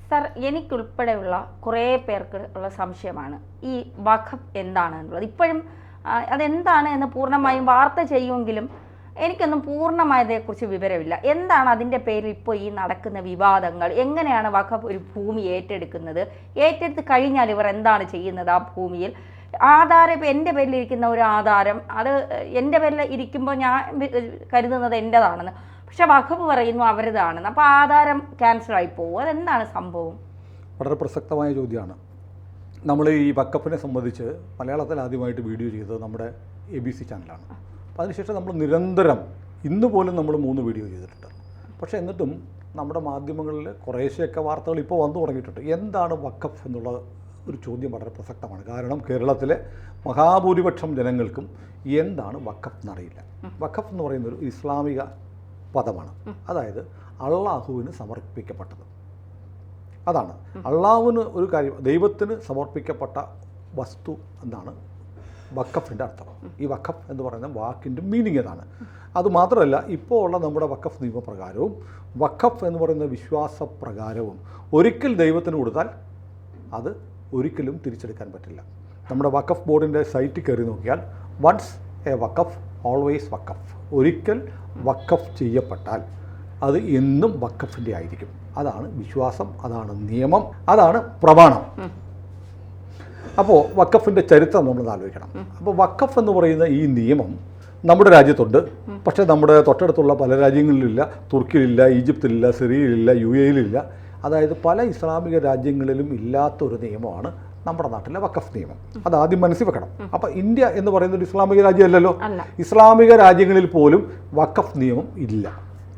Sir, എനിക്കുൾപ്പെടെയുള്ള കുറേ പേർക്ക് ഉള്ള സംശയമാണ് ഈ വഖഫ് എന്താണ് എന്നുള്ളത്. ഇപ്പോഴും അതെന്താണ് എന്ന് പൂർണ്ണമായും വാർത്ത ചെയ്യുമെങ്കിലും എനിക്കൊന്നും പൂർണ്ണമായതേക്കുറിച്ച് വിവരമില്ല. എന്താണ് അതിൻ്റെ പേരിൽ ഇപ്പോൾ ഈ നടക്കുന്ന വിവാദങ്ങൾ? എങ്ങനെയാണ് വഖഫ് ഒരു ഭൂമി ഏറ്റെടുക്കുന്നത്? ഏറ്റെടുത്ത് കഴിഞ്ഞാൽ ഇവർ എന്താണ് ചെയ്യുന്നത് ആ ഭൂമിയിൽ? ആധാരം, ഇപ്പോൾ എൻ്റെ പേരിലിരിക്കുന്ന ഒരു ആധാരം, അത് എൻ്റെ പേരിൽ ഇരിക്കുമ്പോൾ ഞാൻ കരുതുന്നത് എൻ്റെതാണെന്ന്, പക്ഷെ വഖഫ് പറയുന്നു അവരുതാണെന്ന്. അപ്പോൾ ആധാരം ക്യാൻസലായി പോകും. അതെന്താണ് സംഭവം? വളരെ പ്രസക്തമായ ചോദ്യമാണ്. നമ്മൾ ഈ വഖഫിനെ സംബന്ധിച്ച് മലയാളത്തിൽ ആദ്യമായിട്ട് വീഡിയോ ചെയ്തത് നമ്മുടെ ABC ചാനലാണ്. അപ്പോൾ അതിനുശേഷം നമ്മൾ നിരന്തരം ഇന്ന് പോലും നമ്മൾ 3 വീഡിയോ ചെയ്തിട്ടുണ്ട്. പക്ഷേ എന്നിട്ടും നമ്മുടെ മാധ്യമങ്ങളിൽ കുറേശ്ശെയൊക്കെ വാർത്തകൾ ഇപ്പോൾ വന്നു തുടങ്ങിയിട്ടുണ്ട്. എന്താണ് വഖഫ് എന്നുള്ള ഒരു ചോദ്യം വളരെ പ്രസക്തമാണ്. കാരണം കേരളത്തിലെ മഹാഭൂരിപക്ഷം ജനങ്ങൾക്കും എന്താണ് വഖഫ് എന്നറിയില്ല. വഖഫ് എന്ന് പറയുന്ന ഒരു ഇസ്ലാമിക പദമാണ്. അതായത് അള്ളാഹുവിന് സമർപ്പിക്കപ്പെട്ടത്. അതാണ് അള്ളാഹുവിന് ഒരു കാര്യം, ദൈവത്തിന് സമർപ്പിക്കപ്പെട്ട വസ്തു എന്നാണ് വഖഫിൻ്റെ അർത്ഥം. ഈ വഖഫ് എന്ന് പറയുന്ന വാക്കിൻ്റെ മീനിങ് ഏതാണ്? അതുമാത്രമല്ല, ഇപ്പോൾ ഉള്ള നമ്മുടെ വഖഫ് നിയമപ്രകാരവും വഖഫ് എന്ന് പറയുന്ന വിശ്വാസപ്രകാരവും ഒരിക്കൽ ദൈവത്തിന് കൊടുത്താൽ അത് ഒരിക്കലും തിരിച്ചെടുക്കാൻ പറ്റില്ല. നമ്മുടെ വഖഫ് ബോർഡിൻ്റെ സൈറ്റിൽ കയറി നോക്കിയാൽ വൺസ് എ വഖഫ് ഓൾവേസ് വഖഫ്. ഒരിക്കൽ വഖഫ് ചെയ്യപ്പെട്ടാൽ അത് എന്നും വഖഫിൻ്റെ ആയിരിക്കും. അതാണ് വിശ്വാസം, അതാണ് നിയമം, അതാണ് പ്രമാണം. അപ്പോൾ വഖഫിൻ്റെ ചരിത്രം നമ്മൾ ആലോചിക്കണം. അപ്പോൾ വഖഫ് എന്ന് പറയുന്ന ഈ നിയമം നമ്മുടെ രാജ്യത്തുണ്ട്. പക്ഷേ നമ്മുടെ തൊട്ടടുത്തുള്ള പല രാജ്യങ്ങളിലില്ല. തുർക്കിയിലില്ല, ഈജിപ്തിലില്ല, സിറിയയിലില്ല, UAE-യിലില്ല. അതായത് പല ഇസ്ലാമിക രാജ്യങ്ങളിലും ഇല്ലാത്തൊരു നിയമമാണ് നമ്മുടെ നാട്ടിലെ വഖഫ് നിയമം. അത് ആദ്യം മനസ്സിൽ വെക്കണം. അപ്പോൾ ഇന്ത്യ എന്ന് പറയുന്ന ഒരു ഇസ്ലാമിക രാജ്യമല്ലല്ലോ. ഇസ്ലാമിക രാജ്യങ്ങളിൽ പോലും വഖഫ് നിയമം ഇല്ല.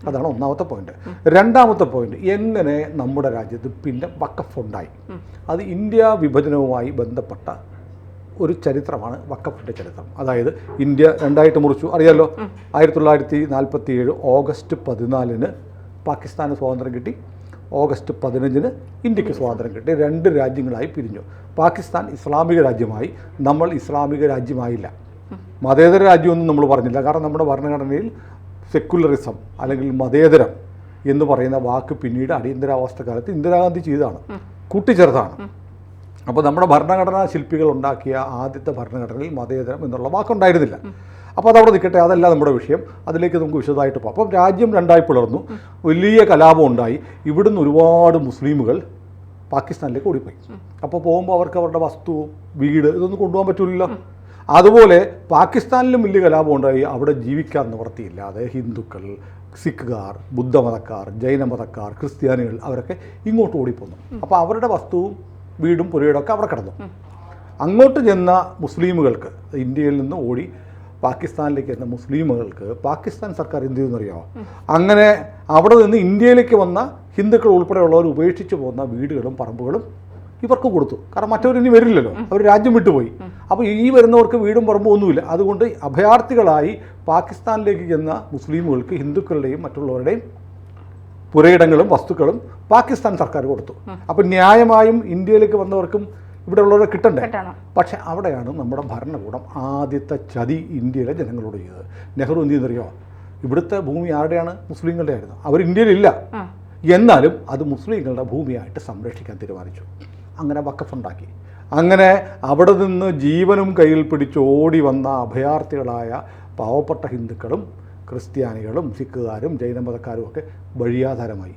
അതാണ് ഒന്നാമത്തെ പോയിന്റ്. രണ്ടാമത്തെ പോയിന്റ്, എങ്ങനെ നമ്മുടെ രാജ്യത്ത് പിന്നെ വഖഫ് ഉണ്ടായി? അത് ഇന്ത്യ വിഭജനവുമായി ബന്ധപ്പെട്ട ഒരു ചരിത്രമാണ് വഖഫിൻ്റെ ചരിത്രം. അതായത് ഇന്ത്യ രണ്ടായിട്ട് മുറിച്ചു, അറിയാലോ. 1947 ഓഗസ്റ്റ് 14 പാകിസ്ഥാന് സ്വാതന്ത്ര്യം കിട്ടി. ഓഗസ്റ്റ് 15 ഇന്ത്യക്ക് സ്വാതന്ത്ര്യം കിട്ടി. 2 രാജ്യങ്ങളായി പിരിഞ്ഞു. പാകിസ്ഥാൻ ഇസ്ലാമിക രാജ്യമായി, നമ്മൾ ഇസ്ലാമിക രാജ്യമായില്ല. മതേതര രാജ്യമൊന്നും നമ്മൾ പറഞ്ഞില്ല. കാരണം നമ്മുടെ ഭരണഘടനയിൽ സെക്കുലറിസം അല്ലെങ്കിൽ മതേതരം എന്ന് പറയുന്ന വാക്ക് പിന്നീട് അടിയന്തരാവസ്ഥ കാലത്ത് ഇന്ദിരാഗാന്ധി ചെയ്തതാണ്, കൂട്ടിച്ചേർത്താണ്. അപ്പോൾ നമ്മുടെ ഭരണഘടനാ ശില്പികൾ ഉണ്ടാക്കിയ ആദ്യത്തെ ഭരണഘടനയിൽ മതേതരം എന്നുള്ള വാക്കുണ്ടായിരുന്നില്ല. അപ്പോൾ അതവിടെ നിൽക്കട്ടെ, അതല്ല നമ്മുടെ വിഷയം. അതിലേക്ക് നമുക്ക് വിശദമായിട്ട് പോകാം. അപ്പം രാജ്യം രണ്ടായി പിളർന്നു, വലിയ കലാപം ഉണ്ടായി. ഇവിടുന്ന് ഒരുപാട് മുസ്ലിമുകൾ പാകിസ്ഥാനിലേക്ക് ഓടിപ്പോയി. അപ്പോൾ പോകുമ്പോൾ അവർക്ക് അവരുടെ വസ്തു, വീട് ഇതൊന്നും കൊണ്ടുപോകാൻ പറ്റില്ലല്ലോ. അതുപോലെ പാകിസ്ഥാനിലും വലിയ കലാപം ഉണ്ടായി. അവിടെ ജീവിക്കാൻ നിവൃത്തിയില്ലാതെ ഹിന്ദുക്കൾ, സിഖുകാർ, ബുദ്ധമതക്കാർ, ജൈനമതക്കാർ, ക്രിസ്ത്യാനികൾ അവരൊക്കെ ഇങ്ങോട്ട് ഓടിപ്പോന്നു. അപ്പോൾ അവരുടെ വസ്തുവും വീടും പുരയിടമൊക്കെ അവിടെ കിടന്നു. അങ്ങോട്ട് ചെന്ന മുസ്ലിമുകൾക്ക്, ഇന്ത്യയിൽ നിന്ന് ഓടി പാകിസ്ഥാനിലേക്ക് എന്ന മുസ്ലിമുകൾക്ക് പാകിസ്ഥാൻ സർക്കാർ എന്ത് ചെയ്യുമെന്നറിയാമോ? അങ്ങനെ അവിടെ നിന്ന് ഇന്ത്യയിലേക്ക് വന്ന ഹിന്ദുക്കൾ ഉൾപ്പെടെയുള്ളവർ ഉപേക്ഷിച്ച് പോകുന്ന വീടുകളും പറമ്പുകളും ഇവർക്ക് കൊടുത്തു. കാരണം മറ്റവരിനി വരില്ലല്ലോ, അവർ രാജ്യം വിട്ടുപോയി. അപ്പോൾ ഈ വരുന്നവർക്ക് വീടും പറമ്പും ഒന്നുമില്ല. അതുകൊണ്ട് അഭയാർത്ഥികളായി പാകിസ്ഥാനിലേക്ക് ചെന്ന മുസ്ലിമുകൾക്ക് ഹിന്ദുക്കളുടെയും മറ്റുള്ളവരുടെയും പുരയിടങ്ങളും വസ്തുക്കളും പാകിസ്ഥാൻ സർക്കാർ കൊടുത്തു. അപ്പോൾ ന്യായമായും ഇന്ത്യയിലേക്ക് വന്നവർക്കും ഇവിടെ ഉള്ളവരെ കിട്ടണ്ടേ? പക്ഷേ അവിടെയാണ് നമ്മുടെ ഭരണകൂടം ആദ്യത്തെ ചതി ഇന്ത്യയിലെ ജനങ്ങളോട് ചെയ്തത്. നെഹ്റു എന്ത് ചെയ്യുന്നറിയോ? ഇവിടുത്തെ ഭൂമി ആരുടെയാണ്? മുസ്ലിങ്ങളുടെ ആയിരുന്നു. അവർ ഇന്ത്യയിലില്ല, എന്നാലും അത് മുസ്ലിങ്ങളുടെ ഭൂമിയായിട്ട് സംരക്ഷിക്കാൻ തീരുമാനിച്ചു. അങ്ങനെ വഖഫ് ഉണ്ടാക്കി. അങ്ങനെ അവിടെ നിന്ന് ജീവനും കയ്യിൽ പിടിച്ച് ഓടി വന്ന അഭയാർത്ഥികളായ പാവപ്പെട്ട ഹിന്ദുക്കളും ക്രിസ്ത്യാനികളും സിഖുകാരും ജൈനമതക്കാരും ഒക്കെ വഴിയാധാരമായി.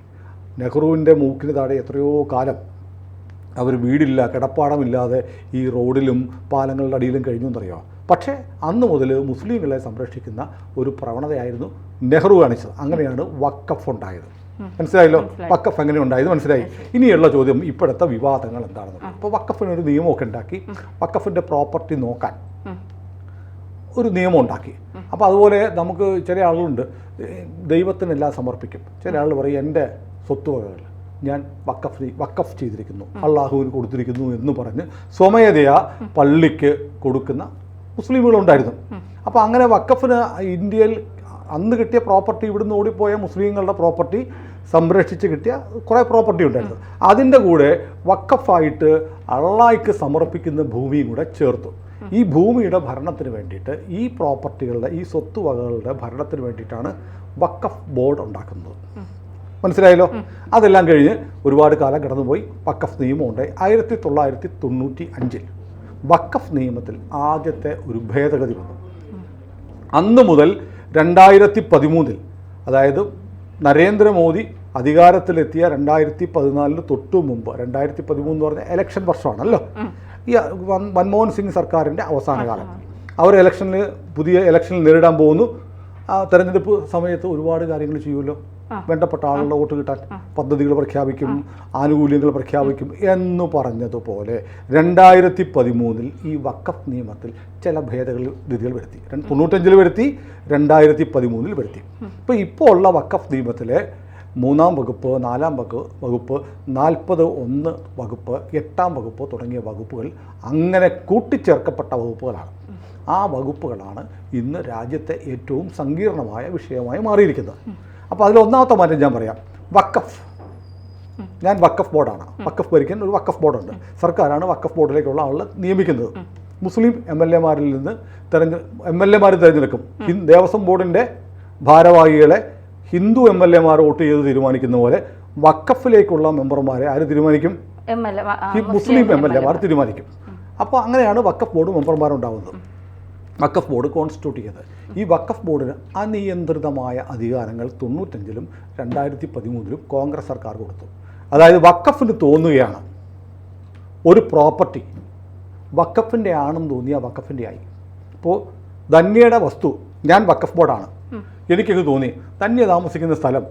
നെഹ്റുവിൻ്റെ മൂക്കിന് താഴെ എത്രയോ കാലം അവർ വീടില്ല, കിടപ്പാടമില്ലാതെ ഈ റോഡിലും പാലങ്ങളുടെ അടിയിലും കഴിഞ്ഞു എന്നറിയാം. പക്ഷേ അന്ന് മുതൽ മുസ്ലിങ്ങളെ സംരക്ഷിക്കുന്ന ഒരു പ്രവണതയായിരുന്നു നെഹ്റു കാണിച്ചത്. അങ്ങനെയാണ് വഖഫ് ഉണ്ടായത്. മനസ്സിലായല്ലോ? വഖഫ് എങ്ങനെ ഉണ്ടായത് മനസ്സിലായി. ഇനിയുള്ള ചോദ്യം, ഇപ്പോഴത്തെ വിവാദങ്ങൾ എന്താണെന്ന്. അപ്പോൾ വഖഫിനൊരു നിയമമൊക്കെ ഉണ്ടാക്കി, വഖഫിൻ്റെ പ്രോപ്പർട്ടി നോക്കാൻ ഒരു നിയമം ഉണ്ടാക്കി. അപ്പോൾ അതുപോലെ നമുക്ക് ചില ആളുകളുണ്ട്, ദൈവത്തിനെല്ലാം സമർപ്പിക്കും. ചില ആളുകൾ പറയും എൻ്റെ സ്വത്തുവകകൾ ഞാൻ വഖഫ് ചെയ്തിരിക്കുന്നു, അള്ളാഹുവിന് കൊടുത്തിരിക്കുന്നു എന്ന് പറഞ്ഞ് സ്വമേധയാ പള്ളിക്ക് കൊടുക്കുന്ന മുസ്ലിമുകളുണ്ടായിരുന്നു. അപ്പോൾ അങ്ങനെ വഖഫിന് ഇന്ത്യയിൽ അന്ന് കിട്ടിയ പ്രോപ്പർട്ടി, ഇവിടുന്ന് ഓടിപ്പോയ മുസ്ലിങ്ങളുടെ പ്രോപ്പർട്ടി സംരക്ഷിച്ച് കിട്ടിയ കുറേ പ്രോപ്പർട്ടി ഉണ്ടായിരുന്നു. അതിൻ്റെ കൂടെ വഖഫായിട്ട് അള്ളാഹ്ക്ക് സമർപ്പിക്കുന്ന ഭൂമിയും കൂടെ ചേർത്തു. ഈ ഭൂമിയുടെ ഭരണത്തിന് വേണ്ടിയിട്ട്, ഈ പ്രോപ്പർട്ടികളുടെ, ഈ സ്വത്തുവകകളുടെ ഭരണത്തിന് വേണ്ടിയിട്ടാണ് വഖഫ് ബോർഡ് ഉണ്ടാക്കുന്നത്. മനസ്സിലായല്ലോ. അതെല്ലാം കഴിഞ്ഞ് ഒരുപാട് കാലം കടന്നുപോയി. വഖഫ് നിയമം ഉണ്ടായി. 1995 വഖഫ് നിയമത്തിൽ ആദ്യത്തെ ഒരു ഭേദഗതി വന്നു. അന്ന് മുതൽ 2013 അതായത് നരേന്ദ്രമോദി അധികാരത്തിലെത്തിയ 2014 തൊട്ടു മുമ്പ്, 2013 എന്ന് പറഞ്ഞാൽ ഇലക്ഷൻ വർഷമാണല്ലോ, ഈ മൻമോഹൻ സിംഗ് സർക്കാരിൻ്റെ അവസാന കാലം. അവർ പുതിയ ഇലക്ഷനിൽ നേരിടാൻ പോകുന്നു. ആ തെരഞ്ഞെടുപ്പ് സമയത്ത് ഒരുപാട് കാര്യങ്ങൾ ചെയ്യുമല്ലോ. വേണ്ടപ്പെട്ട ആളുകളുടെ വോട്ട് കിട്ടാൻ പദ്ധതികൾ പ്രഖ്യാപിക്കും, ആനുകൂല്യങ്ങൾ പ്രഖ്യാപിക്കും എന്ന് പറഞ്ഞതുപോലെ 2013 ഈ വഖഫ് നിയമത്തിൽ ചില ഭേദഗതികൾ വരുത്തി. 95 വരുത്തി, 2013 വരുത്തി. ഇപ്പോൾ ഉള്ള വഖഫ് നിയമത്തിലെ 3-ാം വകുപ്പ്, 4-ാം വകുപ്പ്, 40(1) വകുപ്പ്, 8-ാം വകുപ്പ് തുടങ്ങിയ വകുപ്പുകൾ അങ്ങനെ കൂട്ടിച്ചേർക്കപ്പെട്ട വകുപ്പുകളാണ്. ആ വകുപ്പുകളാണ് ഇന്ന് രാജ്യത്തെ ഏറ്റവും സങ്കീർണമായ വിഷയമായി മാറിയിരിക്കുന്നത്. അപ്പോൾ അതിലൊന്നാമത്തെ മാറ്റം ഞാൻ പറയാം. ഞാൻ വഖഫ് ബോർഡാണ്. വഖഫ് ഭരിക്കാൻ ഒരു വഖഫ് ബോർഡുണ്ട്. സർക്കാരാണ് വഖഫ് ബോർഡിലേക്കുള്ള ആളെ നിയമിക്കുന്നത്. മുസ്ലിം MLA നിന്ന് MLA തിരഞ്ഞെടുക്കും. ദേവസ്വം ബോർഡിൻ്റെ ഭാരവാഹികളെ ഹിന്ദു MLA വോട്ട് ചെയ്ത് തീരുമാനിക്കുന്ന പോലെ വഖഫിലേക്കുള്ള മെമ്പർമാരെ ആര് തീരുമാനിക്കും? മുസ്ലിം MLA തീരുമാനിക്കും. അപ്പോൾ അങ്ങനെയാണ് വഖഫ് ബോർഡ് മെമ്പർമാരുണ്ടാകുന്നത്. വഖഫ് ബോർഡ് കോൺസ്റ്റിറ്റ്യൂട്ട് ചെയ്തത്. ഈ വഖഫ് ബോർഡിന് അനിയന്ത്രിതമായ അധികാരങ്ങൾ 95-ലും 2013-ലും കോൺഗ്രസ് സർക്കാർ കൊടുത്തു. അതായത് വഖഫിന് തോന്നുകയാണ് ഒരു പ്രോപ്പർട്ടി വഖഫിൻ്റെ ആണെന്ന് തോന്നിയാൽ വഖഫിൻ്റെ ആയി. ഇപ്പോൾ ധന്യയുടെ വസ്തു, ഞാൻ വഖഫ് ബോർഡാണ്, എനിക്കത് തോന്നി ധന്യ താമസിക്കുന്ന സ്ഥലം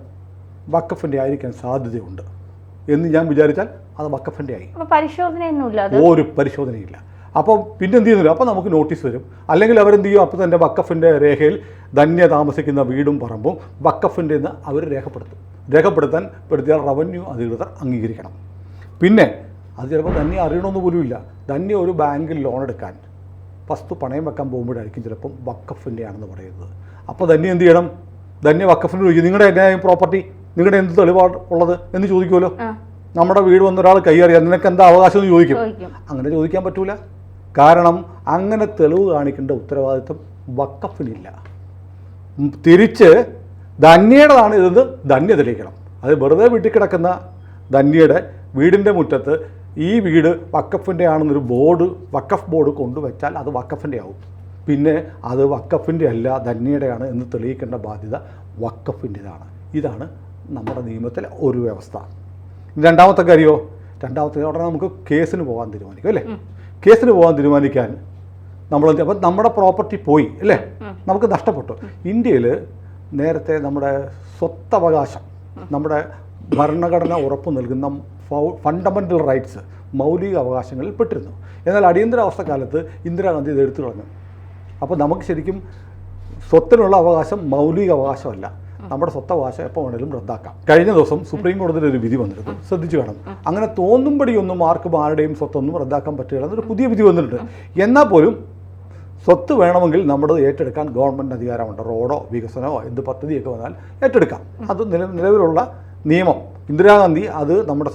വഖഫിൻ്റെ ആയിരിക്കാൻ സാധ്യതയുണ്ട് എന്ന് ഞാൻ വിചാരിച്ചാൽ അത് വഖഫിൻ്റെ ആയി. ഒരു പരിശോധനയില്ല. അപ്പോൾ പിന്നെ എന്ത് ചെയ്യുന്നില്ല, അപ്പോൾ നമുക്ക് നോട്ടീസ് വരും. അല്ലെങ്കിൽ അവരെന്ത് ചെയ്യും, അപ്പോൾ തന്നെ വഖഫിൻ്റെ രേഖയിൽ ധന്യ താമസിക്കുന്ന വീടും പറമ്പും വഖഫിൻ്റെ എന്ന് അവർ രേഖപ്പെടുത്തിയാൽ റവന്യൂ അധികൃതർ അംഗീകരിക്കണം. പിന്നെ അത് ചിലപ്പോൾ ധന്യ അറിയണമെന്ന് പോലുമില്ല. ധന്യ ഒരു ബാങ്കിൽ ലോൺ എടുക്കാൻ വസ്തു പണയം വെക്കാൻ പോകുമ്പോഴായിരിക്കും ചിലപ്പം വഖഫിൻ്റെ ആണെന്ന് പറയുന്നത്. അപ്പോൾ ധന്യ എന്ത് ചെയ്യണം? ധന്യ വഖഫിന് ചോദിക്കും, നിങ്ങളുടെ എങ്ങനെയായും പ്രോപ്പർട്ടി, നിങ്ങളുടെ എന്ത് തെളിവാണ് ഉള്ളത് എന്ന് ചോദിക്കുമല്ലോ. നമ്മുടെ വീട് വന്നൊരാൾ കൈയറിയാൽ നിനക്ക് എന്താ അവകാശം എന്ന് ചോദിക്കും. അങ്ങനെ ചോദിക്കാൻ പറ്റൂല. കാരണം അങ്ങനെ തെളിവ് കാണിക്കേണ്ട ഉത്തരവാദിത്വം വഖഫിനില്ല. തിരിച്ച് ധന്യയുടേതാണ് ഇതെന്ന് ധന്യ തെളിയിക്കണം. അത് വെറുതെ വീട്ടിൽ കിടക്കുന്ന ധന്യയുടെ വീടിൻ്റെ മുറ്റത്ത് ഈ വീട് വഖഫിൻ്റെ ആണെന്നൊരു വഖഫ് ബോർഡ് കൊണ്ടുവച്ചാൽ അത് വഖഫിൻ്റെ ആവും. പിന്നെ അത് വഖഫിൻ്റെ അല്ല ധന്യയുടെയാണ് എന്ന് തെളിയിക്കേണ്ട ബാധ്യത വഖഫിൻ്റെതാണ്. ഇതാണ് നമ്മുടെ നിയമത്തിലെ ഒരു വ്യവസ്ഥ. രണ്ടാമത്തെ കാര്യമോ, ഉടനെ നമുക്ക് കേസിന് പോകാൻ തീരുമാനിക്കും അല്ലേ. കേസിന് പോകാൻ തീരുമാനിക്കാൻ അപ്പം നമ്മുടെ പ്രോപ്പർട്ടി പോയി അല്ലേ, നമുക്ക് നഷ്ടപ്പെട്ടു. ഇന്ത്യയിൽ നേരത്തെ നമ്മുടെ സ്വത്തവകാശം, നമ്മുടെ ഭരണഘടന ഉറപ്പു നൽകുന്ന ഫണ്ടമെൻ്റൽ റൈറ്റ്സ്, മൗലിക അവകാശങ്ങളിൽ പെട്ടിരുന്നു. എന്നാൽ അടിയന്തരാവസ്ഥ കാലത്ത് ഇന്ദിരാഗാന്ധി ഇത് എടുത്തു കളഞ്ഞു. അപ്പോൾ നമുക്ക് ശരിക്കും സ്വത്തിനുള്ള അവകാശം മൗലിക അവകാശമല്ല, നമ്മുടെ സ്വത്തവകാശം എപ്പോൾ വേണമെങ്കിലും റദ്ദാക്കാം. കഴിഞ്ഞ ദിവസം സുപ്രീം കോടതിയിൽ ഒരു വിധി വന്നിരുന്നു, ശ്രദ്ധിച്ചു കാണും. അങ്ങനെ തോന്നുമ്പടിയൊന്നും ആരുടെയും സ്വത്തൊന്നും റദ്ദാക്കാൻ പറ്റുകയില്ല എന്നൊരു പുതിയ വിധി വന്നിട്ടുണ്ട്. എന്നാൽ പോലും സ്വത്ത് വേണമെങ്കിൽ നമ്മുടെ ഏറ്റെടുക്കാൻ ഗവൺമെൻറ് അധികാരമുണ്ട്. റോഡോ വികസനമോ എന്ത് പദ്ധതിയൊക്കെ വന്നാൽ ഏറ്റെടുക്കാം. അത് നിലവിലുള്ള നിയമം. ഇന്ദിരാഗാന്ധി അത് നമ്മുടെ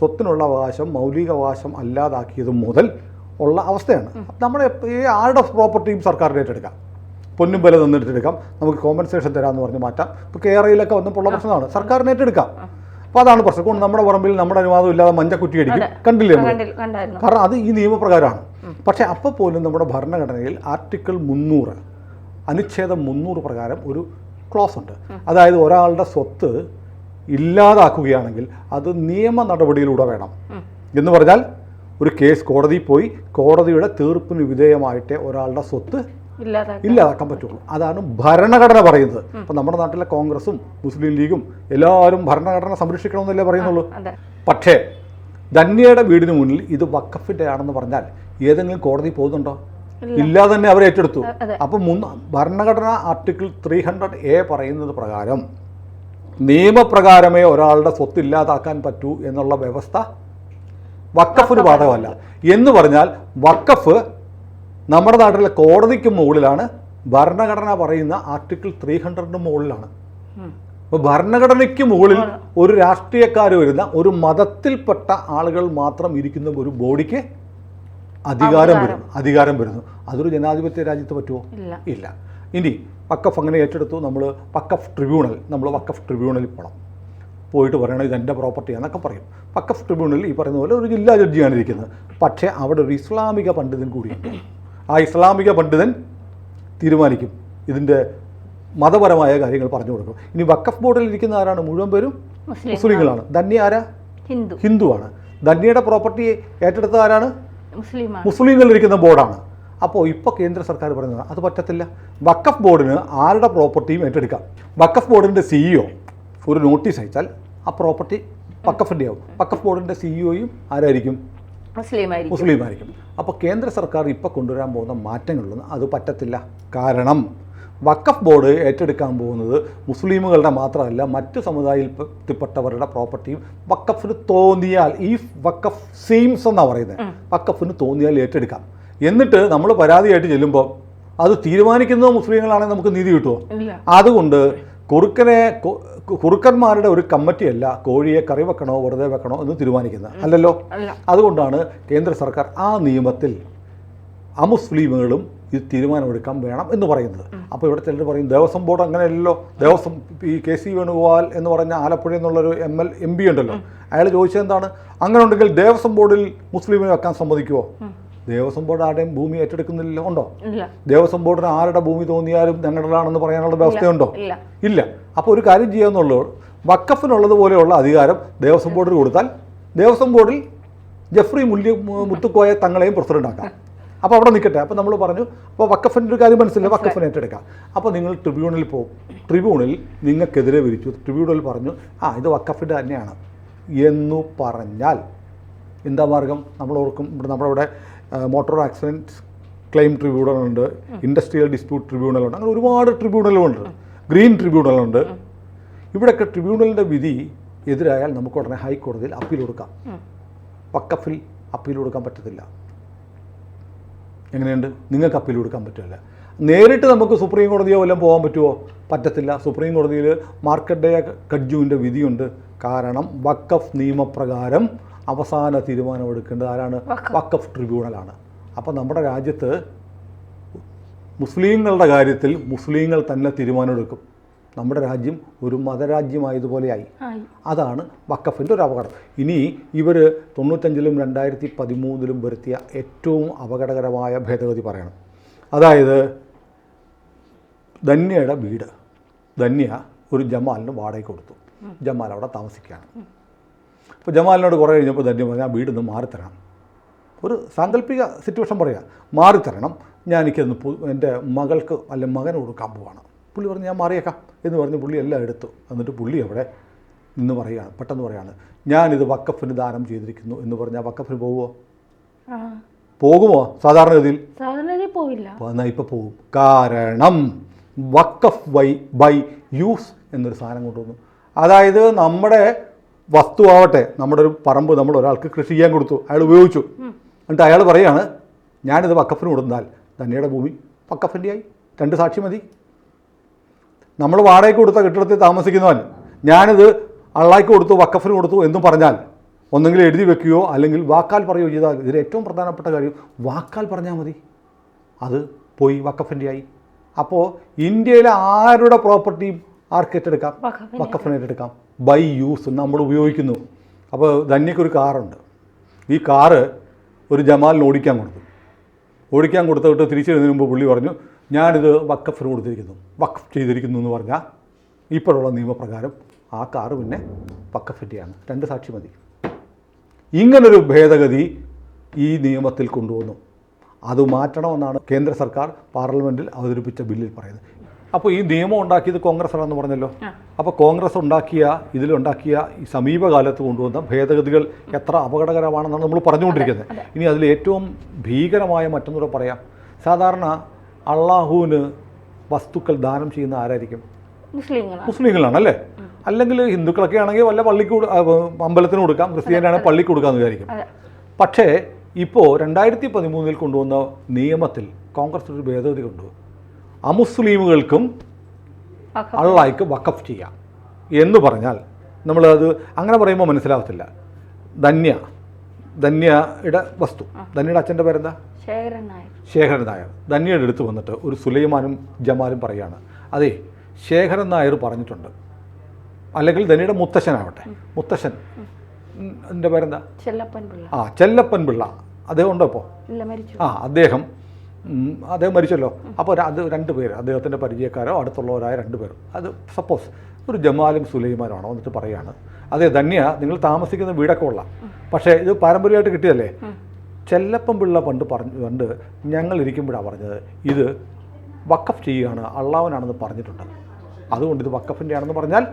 സ്വത്തിനുള്ള അവകാശം മൗലിക അവകാശം അല്ലാതാക്കിയത് മുതൽ ഉള്ള അവസ്ഥയാണ്. നമ്മുടെ ആരുടെ പ്രോപ്പർട്ടിയും സർക്കാരിന് ഏറ്റെടുക്കാം, പൊന്നും വില തന്നിട്ടെടുക്കാം, നമുക്ക് കോമ്പൻസേഷൻ തരാമെന്ന് പറഞ്ഞ് മാറ്റാം. ഇപ്പോൾ കേരളയിലൊക്കെ വന്നപ്പോൾ ഉള്ള പ്രശ്നമാണ്, സർക്കാരിന് ഏറ്റെടുക്കാം. അപ്പോൾ അതാണ് പ്രശ്നം. കൊണ്ട് നമ്മുടെ പറമ്പിൽ നമ്മുടെ അനുവാദം ഇല്ലാതെ മഞ്ചക്കുറ്റി അടിക്കും, കണ്ടില്ലേ നമ്മൾ? കാരണം അത് ഈ നിയമപ്രകാരമാണ്. പക്ഷേ അപ്പോൾ പോലും നമ്മുടെ ഭരണഘടനയിൽ ആർട്ടിക്കിൾ 300 അനുച്ഛേദം 300 പ്രകാരം ഒരു ക്ലോസ് ഉണ്ട്. അതായത് ഒരാളുടെ സ്വത്ത് ഇല്ലാതാക്കുകയാണെങ്കിൽ അത് നിയമ നടപടിയിലൂടെ വേണം എന്ന് പറഞ്ഞാൽ ഒരു കേസ് കോടതിയിൽ പോയി കോടതിയുടെ തീർപ്പിന് വിധേയമായിട്ടേ ഒരാളുടെ സ്വത്ത് ഇല്ലാതാക്കാൻ പറ്റുള്ളൂ. അതാണ് ഭരണഘടന പറയുന്നത്. അപ്പം നമ്മുടെ നാട്ടിലെ കോൺഗ്രസും മുസ്ലിം ലീഗും എല്ലാവരും ഭരണഘടന സംരക്ഷിക്കണമെന്നല്ലേ പറയുന്നുള്ളൂ. പക്ഷേ ധന്യയുടെ വീടിന് മുന്നിൽ ഇത് വഖഫിൻ്റെ ആണെന്ന് പറഞ്ഞാൽ ഏതെങ്കിലും കോടതി പോകുന്നുണ്ടോ? ഇല്ലാതെ തന്നെ അവർ ഏറ്റെടുത്തു. അപ്പം ഭരണഘടന ആർട്ടിക്കിൾ 300A പറയുന്നത് പ്രകാരം നിയമപ്രകാരമേ ഒരാളുടെ സ്വത്ത് ഇല്ലാതാക്കാൻ പറ്റൂ എന്നുള്ള വ്യവസ്ഥ വഖഫിന് ബാധകമല്ല. എന്ന് പറഞ്ഞാൽ വഖഫ് നമ്മുടെ നാട്ടിലെ കോടതിക്ക് മുകളിലാണ്, ഭരണഘടന പറയുന്ന ആർട്ടിക്കിൾ 300 മുകളിലാണ്. അപ്പോൾ ഭരണഘടനയ്ക്ക് മുകളിൽ ഒരു രാഷ്ട്രീയക്കാർ വരുന്ന ഒരു മതത്തിൽപ്പെട്ട ആളുകൾ മാത്രം ഇരിക്കുന്ന ഒരു ബോഡിക്ക് അധികാരം വരുന്നു. അതൊരു ജനാധിപത്യ രാജ്യത്ത് പറ്റുമോ? ഇല്ല. ഇനി വഖഫ് അങ്ങനെ ഏറ്റെടുത്തു, നമ്മൾ വഖഫ് ട്രിബ്യൂണലിൽ പോകണം. പോയിട്ട് പറയണം ഇതെൻ്റെ പ്രോപ്പർട്ടിയാണെന്നൊക്കെ പറയും. വഖഫ് ട്രിബ്യൂണലിൽ ഈ പറയുന്ന പോലെ ഒരു ജില്ലാ ജഡ്ജിയാണ് ഇരിക്കുന്നത്. പക്ഷേ അവിടെ ഒരു ഇസ്ലാമിക പണ്ഡിതൻ കൂടിയുണ്ട്. ആ ഇസ്ലാമിക പണ്ഡിതൻ തീരുമാനിക്കും, ഇതിൻ്റെ മതപരമായ കാര്യങ്ങൾ പറഞ്ഞു കൊടുക്കും. ഇനി വഖഫ് ബോർഡിൽ ഇരിക്കുന്ന ആരാണ്? മുഴുവൻ പേരും മുസ്ലിങ്ങളാണ്. ധന്യ ആരാ? ഹിന്ദുവാണ്. ധന്യയുടെ പ്രോപ്പർട്ടി ഏറ്റെടുത്ത ആരാണ്? മുസ്ലിങ്ങളിരിക്കുന്ന ബോർഡാണ്. അപ്പോൾ ഇപ്പോൾ കേന്ദ്ര സർക്കാർ പറയുന്നത് അത് പറ്റത്തില്ല. വഖഫ് ബോർഡിന് ആരുടെ പ്രോപ്പർട്ടിയും ഏറ്റെടുക്കാം. വഖഫ് ബോർഡിൻ്റെ CEO ഒരു നോട്ടീസ് അയച്ചാൽ ആ പ്രോപ്പർട്ടി വഖഫിൻ്റെ ആവും. വഖഫ് ബോർഡിൻ്റെ CEOയും ആരായിരിക്കും? മുസ്ലിമായിരിക്കും. അപ്പോൾ കേന്ദ്ര സർക്കാർ ഇപ്പോൾ കൊണ്ടുവരാൻ പോകുന്ന മാറ്റങ്ങളിലൊന്നും അത് പറ്റത്തില്ല. കാരണം വഖഫ് ബോർഡ് ഏറ്റെടുക്കാൻ പോകുന്നത് മുസ്ലിമുകളുടെ മാത്രമല്ല മറ്റു സമുദായത്തിൽപ്പെട്ടവരുടെ പ്രോപ്പർട്ടിയും വഖഫിന് തോന്നിയാൽ, ഈ വഖഫ് സീംസ് എന്നാണ് പറയുന്നത്, വഖഫിന് തോന്നിയാൽ ഏറ്റെടുക്കാം. എന്നിട്ട് നമ്മൾ പരാതിയായിട്ട് ചെല്ലുമ്പോൾ അത് തീരുമാനിക്കുന്നത് മുസ്ലിങ്ങളാണെങ്കിൽ നമുക്ക് നീതി കിട്ടുമോ? അതുകൊണ്ട് കുറുക്കന്മാരുടെ ഒരു കമ്മിറ്റിയല്ല കോഴിയെ കറി വെക്കണോ വെറുതെ വെക്കണോ എന്ന് തീരുമാനിക്കുന്നത്, അല്ലല്ലോ. അതുകൊണ്ടാണ് കേന്ദ്ര സർക്കാർ ആ നിയമത്തിൽ അമുസ്ലിമുകളും ഇത് തീരുമാനമെടുക്കാൻ വേണം എന്ന് പറയുന്നത്. അപ്പോൾ ഇവിടെ ചിലർ പറയും ദേവസ്വം ബോർഡ് അങ്ങനെയല്ലോ, ദേവസ്വം ഈ KC വേണുഗോപാൽ എന്ന് പറഞ്ഞ ആലപ്പുഴ എന്നുള്ളൊരു MP ഉണ്ടല്ലോ, അയാൾ ചോദിച്ചത് എന്താണ്, അങ്ങനെ ഉണ്ടെങ്കിൽ ദേവസ്വം ബോർഡിൽ മുസ്ലിമിനെ വെക്കാൻ സമ്മതിക്കുമോ? ദേവസ്വം ബോർഡ് ആരുടെയും ഭൂമി ഏറ്റെടുക്കുന്നില്ല, ഉണ്ടോ? ദേവസ്വം ബോർഡിന് ആരുടെ ഭൂമി തോന്നിയാലും ഞങ്ങളുടെയാണെന്ന് പറയാനുള്ള വ്യവസ്ഥയുണ്ടോ? ഇല്ല. അപ്പോൾ ഒരു കാര്യം ചെയ്യാമെന്നുള്ളൂ, വഖഫിനുള്ളതുപോലെയുള്ള അധികാരം ദേവസ്വം ബോർഡിൽ കൊടുത്താൽ ദേവസ്വം ബോർഡിൽ ജഫ്രി മുത്തുക്കോയ തങ്ങളെയും പ്രസിഡന്റ് ആക്കാം. അപ്പോൾ അവിടെ നിൽക്കട്ടെ. അപ്പോൾ നമ്മൾ പറഞ്ഞു, അപ്പോൾ വഖഫിൻ്റെ ഒരു കാര്യം മനസ്സിലായി, വഖഫിനെ ഏറ്റെടുക്കാം. അപ്പോൾ നിങ്ങൾ ട്രിബ്യൂണലിൽ പോകും. ട്രിബ്യൂണൽ നിങ്ങൾക്കെതിരെ വിരിച്ചു. ട്രിബ്യൂണൽ പറഞ്ഞു ഇത് വഖഫിൻ്റെ തന്നെയാണ് എന്നു പറഞ്ഞാൽ എന്താ മാർഗം? നമ്മൾ ഓർക്കും, നമ്മുടെ ഇവിടെ മോട്ടോർ ആക്സിഡൻറ്റ് ക്ലെയിം ട്രിബ്യൂണലുണ്ട്, ഇൻഡസ്ട്രിയൽ ഡിസ്പ്യൂട്ട് ട്രിബ്യൂണലുണ്ട്, അങ്ങനെ ഒരുപാട് ട്രിബ്യൂണലുകളുണ്ട്, ഗ്രീൻ ട്രിബ്യൂണലുണ്ട്. ഇവിടെയൊക്കെ ട്രിബ്യൂണലിൻ്റെ വിധി എതിരായാൽ നമുക്ക് ഉടനെ ഹൈക്കോടതിയിൽ അപ്പീൽ കൊടുക്കാം. വഖഫിൽ അപ്പീൽ കൊടുക്കാൻ പറ്റത്തില്ല. എങ്ങനെയുണ്ട്? നിങ്ങൾക്ക് അപ്പീൽ കൊടുക്കാൻ പറ്റില്ല. നേരിട്ട് നമുക്ക് സുപ്രീം കോടതിയോ വല്ലതും പോകാൻ പറ്റുമോ? പറ്റത്തില്ല. സുപ്രീം കോടതിയിൽ മാർക്കറ്റ് ഡേ കഡ്ജുവിൻ്റെ വിധിയുണ്ട്. കാരണം വഖഫ് നിയമപ്രകാരം അവസാന തീരുമാനമെടുക്കേണ്ടത് ആരാണ്? വഖഫ് ട്രിബ്യൂണലാണ്. അപ്പോൾ നമ്മുടെ രാജ്യത്ത് മുസ്ലിങ്ങളുടെ കാര്യത്തിൽ മുസ്ലിങ്ങൾ തന്നെ തീരുമാനമെടുക്കും. നമ്മുടെ രാജ്യം ഒരു മതരാജ്യമായതുപോലെയായി. അതാണ് വഖഫിൻ്റെ ഒരു അപകടം. ഇനി ഇവർ 95-ലും 2013-ലും വരുത്തിയ ഏറ്റവും അപകടകരമായ ഭേദഗതി പറയണം. അതായത് ധന്യയുടെ വീട്, ധന്യ ഒരു ജമാലിന് വാടകയ്ക്ക് കൊടുത്തു. ജമാൽ അവിടെ താമസിക്കുകയാണ്. അപ്പോൾ ജമാലിനോട് കുറേ കഴിഞ്ഞപ്പോൾ ധന്യ പറഞ്ഞു ആ വീടൊന്ന് മാറിത്തരണം. ഒരു സാങ്കല്പിക സിറ്റുവേഷൻ പറയാം, മാറിത്തരണം, എനിക്കതൊന്ന് എൻ്റെ മകൾക്ക് അല്ലെങ്കിൽ മകന് കൊടുക്കാൻ പോവാണ്. പുള്ളി പറഞ്ഞു ഞാൻ മാറിയേക്കാം എന്ന് പറഞ്ഞ് പുള്ളി എല്ലാം എടുത്തു. എന്നിട്ട് പുള്ളി അവിടെ നിന്ന് പറയുകയാണ്, പെട്ടെന്ന് പറയുകയാണ് ഞാനിത് വഖഫിന് ദാനം ചെയ്തിരിക്കുന്നു എന്ന് പറഞ്ഞാൽ വഖഫിന് പോകുമോ? സാധാരണഗതിയിൽ പോവില്ല. എന്നാൽ ഇപ്പോൾ പോകും. കാരണം വഖഫ് ബൈ യൂസ് എന്നൊരു സാധനം കൊണ്ടുവന്നു. അതായത് നമ്മുടെ വസ്തുവാവട്ടെ, നമ്മുടെ ഒരു പറമ്പ് നമ്മൾ ഒരാൾക്ക് കൃഷി ചെയ്യാൻ കൊടുത്തു, അയാൾ ഉപയോഗിച്ചു. എന്നിട്ട് അയാൾ പറയുകയാണ് ഞാനിത് വഖഫിന് കൊടുത്താൽ ധന്യയുടെ ഭൂമി വഖഫിൻ്റെ ആയി. 2 സാക്ഷി മതി. നമ്മൾ വാടകയ്ക്ക് കൊടുത്ത കെട്ടിടത്തിൽ താമസിക്കുന്നവൻ ഞാനിത് അള്ളാഹ്ക്ക് കൊടുത്തു വഖഫിന് കൊടുത്തു എന്നും പറഞ്ഞാൽ ഒന്നെങ്കിലും എഴുതി വെക്കുകയോ അല്ലെങ്കിൽ വാക്കാൽ പറയുകയോ ചെയ്താൽ, ഇതിൽ ഏറ്റവും പ്രധാനപ്പെട്ട കാര്യം വാക്കാൽ പറഞ്ഞാൽ മതി, അത് പോയി വഖഫിൻ്റെ ആയി. അപ്പോൾ ഇന്ത്യയിലെ ആരുടെ പ്രോപ്പർട്ടിയും ആർക്ക് ഏറ്റെടുക്കാം? വഖഫിന് ഏറ്റെടുക്കാം. ബൈ യൂസ് നമ്മൾ ഉപയോഗിക്കുന്നു. അപ്പോൾ ധന്യക്കൊരു കാറുണ്ട്. ഈ കാറ് ഒരു ജമാലിന് ഓടിക്കാൻ കൊടുത്തിട്ട് തിരിച്ചു വരുന്നതിന് മുമ്പ് പുള്ളി പറഞ്ഞു ഞാനിത് വഖഫിന് കൊടുത്തിരിക്കുന്നു, വഖഫ് ചെയ്തിരിക്കുന്നു എന്ന് പറഞ്ഞാൽ ഇപ്പോഴുള്ള നിയമപ്രകാരം ആ കാറ് പിന്നെ വഖഫിൻ്റെയാണ്. 2 സാക്ഷി മതി. ഇങ്ങനൊരു ഭേദഗതി ഈ നിയമത്തിൽ കൊണ്ടുവന്നു. അത് മാറ്റണമെന്നാണ് കേന്ദ്ര സർക്കാർ പാർലമെൻറ്റിൽ അവതരിപ്പിച്ച ബില്ലിൽ പറയുന്നത്. അപ്പോൾ ഈ നിയമം ഉണ്ടാക്കിയത് കോൺഗ്രസ് ആണെന്ന് പറഞ്ഞല്ലോ. അപ്പോൾ കോൺഗ്രസ് ഇതിലുണ്ടാക്കിയ ഈ സമീപകാലത്ത് കൊണ്ടുവന്ന ഭേദഗതികൾ എത്ര അപകടകരമാണെന്നാണ് നമ്മൾ പറഞ്ഞുകൊണ്ടിരിക്കുന്നത്. ഇനി അതിൽ ഏറ്റവും ഭീകരമായ മറ്റൊന്നുകൂടെ പറയാം. സാധാരണ അള്ളാഹുവിന് വസ്തുക്കൾ ദാനം ചെയ്യുന്ന ആരായിരിക്കും? മുസ്ലിങ്ങളാണ് അല്ലേ? അല്ലെങ്കിൽ ഹിന്ദുക്കളൊക്കെ ആണെങ്കിൽ വല്ല അമ്പലത്തിന് കൊടുക്കാം, ക്രിസ്ത്യാനിയാണെങ്കിൽ പള്ളിക്ക് കൊടുക്കാമെന്ന് വിചാരിക്കും. പക്ഷേ ഇപ്പോൾ 2013 കൊണ്ടുവന്ന നിയമത്തിൽ കോൺഗ്രസ് ഒരു ഭേദഗതി കൊണ്ടുവന്നു. അമുസ്ലിമുകൾക്കും അള്ളാഹ്ക്ക് വഖഫ് ചെയ്യാം എന്ന് പറഞ്ഞാൽ നമ്മളത് അങ്ങനെ പറയുമ്പോൾ മനസ്സിലാവത്തില്ല. ധന്യയുടെ വസ്തു, ധന്യയുടെ അച്ഛൻ്റെ പേരെന്താ? ശേഖരൻ നായർ. ധന്യയുടെ അടുത്ത് വന്നിട്ട് ഒരു സുലൈമാനും ജമാലും പറയുകയാണ്, അതെ ശേഖരൻ നായർ പറഞ്ഞിട്ടുണ്ട് അല്ലെങ്കിൽ ധനിയുടെ മുത്തശ്ശനാവട്ടെ, മുത്തശ്ശൻ എൻ്റെ പേരെന്താ, ചെല്ലപ്പൻ പിള്ള. ചെല്ലപ്പൻ പിള്ള, അദ്ദേഹം ഉണ്ടോ ഇപ്പോൾ? ഇല്ല, മരിച്ചു. അദ്ദേഹം മരിച്ചല്ലോ. അപ്പോൾ അത് 2 പേര്, അദ്ദേഹത്തിൻ്റെ പരിചയക്കാരോ അടുത്തുള്ളവരായ 2 പേർ, അത് സപ്പോസ് ഒരു ജമാലും സുലൈമാനാണോ എന്നിട്ട് പറയാണ്, അതെ ധന്യ നിങ്ങൾ താമസിക്കുന്ന വീടൊക്കെ ഉള്ള, പക്ഷേ ഇത് പാരമ്പര്യമായിട്ട് കിട്ടിയതല്ലേ. ചെല്ലപ്പൻ പിള്ള പണ്ട് ഞങ്ങൾ ഇരിക്കുമ്പോഴാണ് പറഞ്ഞത് ഇത് വഖഫ് ചെയ്യുകയാണ്, അള്ളാഹുവിനാണെന്ന് പറഞ്ഞിട്ടുണ്ട്, അതുകൊണ്ട് ഇത് വഖഫിൻ്റെ ആണെന്ന് പറഞ്ഞാൽ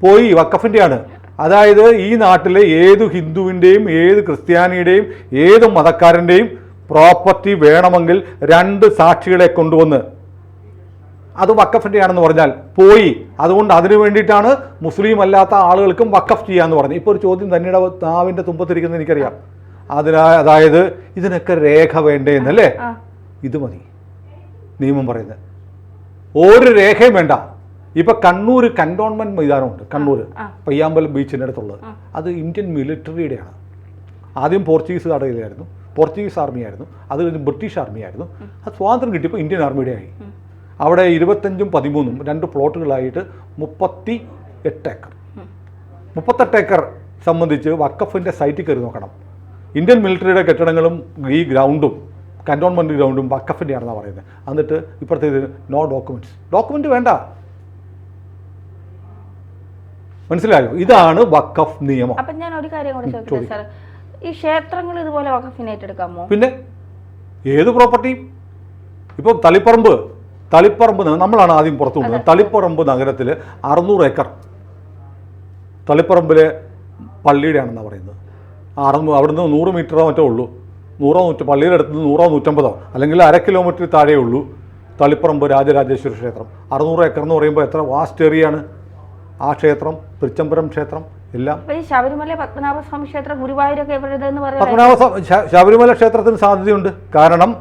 പോയി വഖഫിൻ്റെയാണ്. അതായത് ഈ നാട്ടിലെ ഏത് ഹിന്ദുവിൻ്റെയും ഏത് ക്രിസ്ത്യാനിയുടെയും ഏത് മതക്കാരൻ്റെയും പ്രോപ്പർട്ടി വേണമെങ്കിൽ 2 സാക്ഷികളെ കൊണ്ടുവന്ന് അത് വഖഫിൻ്റെ ആണെന്ന് പറഞ്ഞാൽ പോയി. അതുകൊണ്ട് അതിനു വേണ്ടിയിട്ടാണ് മുസ്ലിം അല്ലാത്ത ആളുകൾക്കും വഖഫ് ചെയ്യാമെന്ന് പറഞ്ഞു. ഇപ്പോൾ ഒരു ചോദ്യം തന്നെയുടെ നാവിൻ്റെ തുമ്പത്തിരിക്കുന്നത് എനിക്കറിയാം. അതായത് ഇതിനൊക്കെ രേഖ വേണ്ടേ എന്നല്ലേ? ഇത് മതി നിയമം പറയുന്നത്, ഒരു രേഖയും വേണ്ട. ഇപ്പം കണ്ണൂർ കൻ്റോൺമെൻറ്റ് മൈതാനമുണ്ട്, കണ്ണൂർ പയ്യാമ്പലം ബീച്ചിൻ്റെ അടുത്തുള്ളത്, അത് ഇന്ത്യൻ മിലിറ്ററിയുടെയാണ്. ആദ്യം പോർച്ചുഗീസുകാരുടെയായിരുന്നു, പോർച്ചുഗീസ് ആർമിയായിരുന്നു, അത് കഴിഞ്ഞ് ബ്രിട്ടീഷ് ആർമിയായിരുന്നു. അത് സ്വാതന്ത്ര്യം കിട്ടിയപ്പോൾ ഇന്ത്യൻ ആർമിയുടെ ആയി. അവിടെ 25ഉം 13ഉം 2 പ്ലോട്ടുകളായിട്ട് 38 ഏക്കർ. 38 ഏക്കർ സംബന്ധിച്ച് വഖഫിൻ്റെ സൈറ്റിൽ കയറി നോക്കണം. ഇന്ത്യൻ മിലിറ്ററിയുടെ കെട്ടിടങ്ങളും ഈ ഗ്രൗണ്ടും കൻ്റോൺമെൻറ്റ് ഗ്രൗണ്ടും വഖഫിൻ്റെ ആണെന്നാണ് പറയുന്നത്. എന്നിട്ട് ഇപ്പോഴത്തേത് നോ ഡോക്യുമെൻറ്റ് വേണ്ട. മനസ്സിലായോ? ഇതാണ് വഖഫ് നിയമം. അപ്പം ഞാൻ ഒരു കാര്യം കൂടെ ചോദിക്കട്ടെ സാർ, ഈ ക്ഷേത്രങ്ങൾ ഇതുപോലെ വഖഫിന് ഏറ്റെടുക്കാമോ? പിന്നെ ഏത് പ്രോപ്പർട്ടിയും. ഇപ്പം തളിപ്പറമ്പ് നമ്മളാണ് ആദ്യം പുറത്തു കൊണ്ടുവന്നത്. തളിപ്പറമ്പ് നഗരത്തിൽ 600 ഏക്കർ തളിപ്പറമ്പിലെ പള്ളിയുടെ ആണെന്നാണ് പറയുന്നത്. അവിടുന്ന് 100 മീറ്ററോ മറ്റോ ഉള്ളൂ, 100 പള്ളിയുടെ അടുത്ത് 100-150 അല്ലെങ്കിൽ 1/2 കിലോമീറ്റർ താഴെ ഉള്ളൂ തളിപ്പറമ്പ് രാജരാജേശ്വരി ക്ഷേത്രം. 600 ഏക്കർ എന്ന് പറയുമ്പോൾ എത്ര വാസ്റ്റ് ഏരിയയാണ് ആ ക്ഷേത്രം, തൃച്ചംബരം ക്ഷേത്രം എല്ലാം. ശബരിമല പത്മനാഭസ്വാമി ക്ഷേത്രം, ഗുരുവായൂരൊക്കെ ശബരിമല ക്ഷേത്രത്തിന് സാധ്യതയുണ്ട്. കാരണം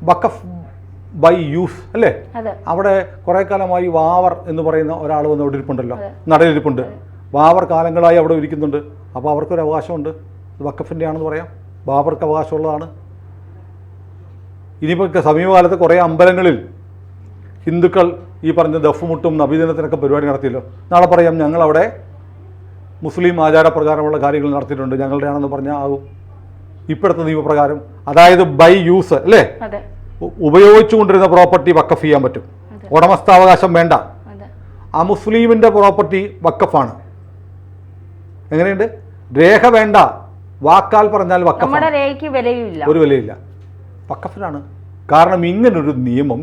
വഖഫ് ബൈ യൂസ് അല്ലേ? അവിടെ കുറേ കാലമായി വാവർ എന്ന് പറയുന്ന ഒരാൾ വന്ന് അവിടെ ഇരിപ്പുണ്ടല്ലോ, നടയിലിരിപ്പുണ്ട്. വാവർ കാലങ്ങളായി അവിടെ ഇരിക്കുന്നുണ്ട്. അപ്പോൾ അവർക്കൊരു അവകാശമുണ്ട്, വഖഫിൻ്റെ ആണെന്ന് പറയാം, ബാബർക്ക് അവകാശമുള്ളതാണ്. ഇനിയിപ്പോൾ സമീപകാലത്ത് കുറേ അമ്പലങ്ങളിൽ ഹിന്ദുക്കൾ ഈ പറഞ്ഞ ദഫുമുട്ടും നബിദിനത്തിനൊക്കെ പരിപാടി നടത്തിയല്ലോ. നാളെ പറയാം ഞങ്ങളവിടെ മുസ്ലിം ആചാരപ്രകാരമുള്ള കാര്യങ്ങൾ നടത്തിയിട്ടുണ്ട്, ഞങ്ങളുടെ ആണെന്ന് പറഞ്ഞാൽ ആകും. ഇപ്പോഴത്തെ നിയമപ്രകാരം അതായത് ബൈ യൂസ് അല്ലേ, ഉപയോഗിച്ചുകൊണ്ടിരുന്ന പ്രോപ്പർട്ടി വഖഫ് ചെയ്യാൻ പറ്റും, ഉടമസ്ഥാവകാശം വേണ്ട. ആ മുസ്ലിമിൻ്റെ പ്രോപ്പർട്ടി വഖഫാണ്. എങ്ങനെയുണ്ട്? രേഖ വേണ്ട, വാക്കാൽ പറഞ്ഞാൽ വഖഫ്, ഒരു വിലയില്ല, വഖഫിനാണ്. കാരണം ഇങ്ങനൊരു നിയമം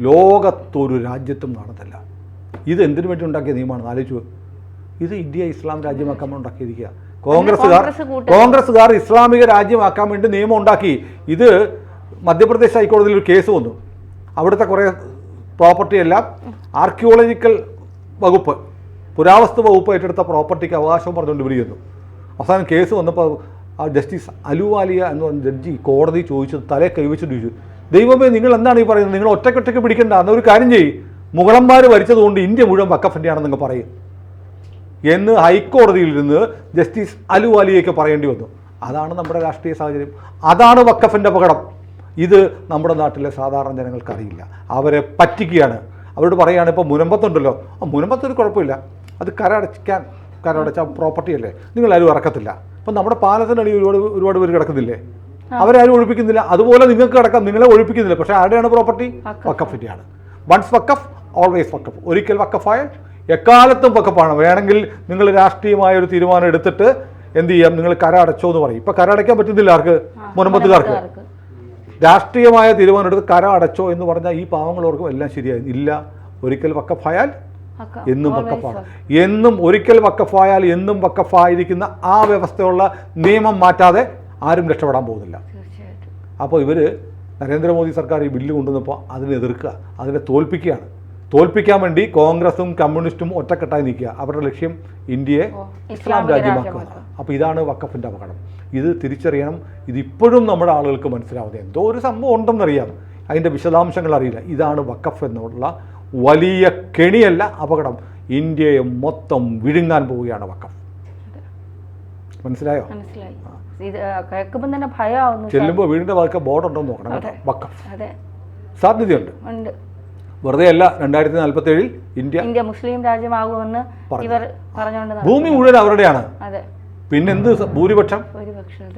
ലോകത്തൊരു രാജ്യത്തും കാണത്തില്ല. ഇത് എന്തിനു വേണ്ടി ഉണ്ടാക്കിയ നിയമമാണ് ആലോചിച്ചു. ഇത് ഇന്ത്യ ഇസ്ലാം രാജ്യമാക്കാൻ ഉണ്ടാക്കിയിരിക്കുക. കോൺഗ്രസ്സുകാർ ഇസ്ലാമിക രാജ്യമാക്കാൻ വേണ്ടി നിയമം ഉണ്ടാക്കി. ഇത് മധ്യപ്രദേശ് ഹൈക്കോടതിയിൽ ഒരു കേസ് വന്നു. അവിടുത്തെ കുറേ പ്രോപ്പർട്ടി എല്ലാം ആർക്കിയോളജിക്കൽ വകുപ്പ്, പുരാവസ്തു വകുപ്പ് ഏറ്റെടുത്ത പ്രോപ്പർട്ടിക്ക് അവകാശം പറഞ്ഞുകൊണ്ട് വിളിക്കുന്നു. അവസാനം കേസ് വന്നപ്പോൾ ആ ജസ്റ്റിസ് അലുവാലിയ എന്ന് പറഞ്ഞ ജഡ്ജി കോടതി ചോദിച്ചത് തലേ കൈവച്ചിട്ട് ചോദിച്ചു, ദൈവമേ നിങ്ങൾ എന്താണ് ഈ പറയുന്നത്, നിങ്ങൾ ഒറ്റയ്ക്കൊറ്റയ്ക്ക് പിടിക്കണ്ട, എന്നൊരു കാര്യം ചെയ്യും, മുഗളന്മാർ ഭരിച്ചതുകൊണ്ട് ഇന്ത്യ മുഴുവൻ വഖഫിൻ്റെ ആണെന്ന് നിങ്ങൾ പറയും എന്ന് ഹൈക്കോടതിയിൽ നിന്ന് ജസ്റ്റിസ് അലുവാലിയയ്ക്ക് പറയേണ്ടി വന്നു. അതാണ് നമ്മുടെ രാഷ്ട്രീയ സാഹചര്യം, അതാണ് വഖഫിൻ്റെ അപകടം. ഇത് നമ്മുടെ നാട്ടിലെ സാധാരണ ജനങ്ങൾക്ക് അറിയില്ല, അവരെ പറ്റിക്കുകയാണ്. അവരോട് പറയുകയാണ്, ഇപ്പോൾ മുനമ്പത്തുണ്ടല്ലോ, മുനമ്പത്തൊരു കുഴപ്പമില്ല, അത് കരടച്ച പ്രോപ്പർട്ടി അല്ലേ, നിങ്ങളാരും ഇറക്കത്തില്ല. ഇപ്പം നമ്മുടെ പാലത്തിനടി ഒരുപാട് പേര് കിടക്കുന്നില്ലേ, അവരാരും ഒഴിപ്പിക്കുന്നില്ല. അതുപോലെ നിങ്ങൾക്ക് കിടക്കാം, നിങ്ങളെ ഒഴിപ്പിക്കുന്നില്ല. പക്ഷേ ആരുടെയാണ് പ്രോപ്പർട്ടി? വഖഫിൻ്റെയാണ്. വൺസ് വഖഫ് ഓൾവേസ് വഖഫ്. ഒരിക്കൽ വഖഫായാൽ എക്കാലത്തും വഖഫാണ്. വേണമെങ്കിൽ നിങ്ങൾ രാഷ്ട്രീയമായ ഒരു തീരുമാനം എടുത്തിട്ട് എന്ത് ചെയ്യാം, നിങ്ങൾ കര അടച്ചോ എന്ന് പറയും. ഇപ്പം കര അടയ്ക്കാൻ പറ്റുന്നില്ല ആർക്ക്? മുനമ്പത്തുകാർക്ക്. രാഷ്ട്രീയമായ തീരുമാനം എടുത്ത് കര അടച്ചോ എന്ന് പറഞ്ഞാൽ ഈ പാവങ്ങളവർക്കും എല്ലാം ശരിയായി ഇല്ല. ഒരിക്കൽ വഖഫായാൽ എന്നും വഖഫാണ്. എന്നും ഒരിക്കൽ വഖഫായാൽ എന്നും വഖഫായിരിക്കുന്ന ആ വ്യവസ്ഥയുള്ള നിയമം മാറ്റാതെ ആരും രക്ഷപ്പെടാൻ പോകുന്നില്ല. അപ്പോൾ ഇവർ നരേന്ദ്രമോദി സർക്കാർ ഈ ബില്ല് കൊണ്ടുവന്നപ്പോൾ അതിനെ എതിർക്കുക, അതിനെ തോൽപ്പിക്കുകയാണ്. തോൽപ്പിക്കാൻ വേണ്ടി കോൺഗ്രസും കമ്മ്യൂണിസ്റ്റും ഒറ്റക്കെട്ടായി നിൽക്കുക. അവരുടെ ലക്ഷ്യം ഇന്ത്യയെ ഇസ്ലാം രാജ്യമാക്കുക. അപ്പോൾ ഇതാണ് വഖഫിൻ്റെ അപകടം. ഇത് തിരിച്ചറിയണം. ഇതിപ്പോഴും നമ്മുടെ ആളുകൾക്ക് മനസ്സിലാവുന്നത് എന്തോ ഒരു സംഭവം ഉണ്ടെന്നറിയാം, അതിൻ്റെ വിശദാംശങ്ങൾ അറിയില്ല. ഇതാണ് വഖഫ് എന്നുള്ള വലിയ കെണിയല്ല, അപകടം. ഇന്ത്യയെ മൊത്തം വിഴുങ്ങാൻ പോവുകയാണ് വഖഫ്. മനസ്സിലായോ? ചെല്ലുമ്പോൾ വീടിൻ്റെ വാക്ക് ബോർഡുണ്ടോ എന്ന് നോക്കണം. വഖഫ് സാധ്യതയുണ്ട്. വെറുതെ അല്ല 2047 ഇന്ത്യ മുസ്ലിം രാജ്യമാകുമെന്ന് ഇവർ പറഞ്ഞുകൊണ്ട് ഭൂമി മുഴുവൻ അവരുടെയാണ്. അതെ, പിന്നെന്ത് ഭൂരിപക്ഷം? ഭൂരിപക്ഷം.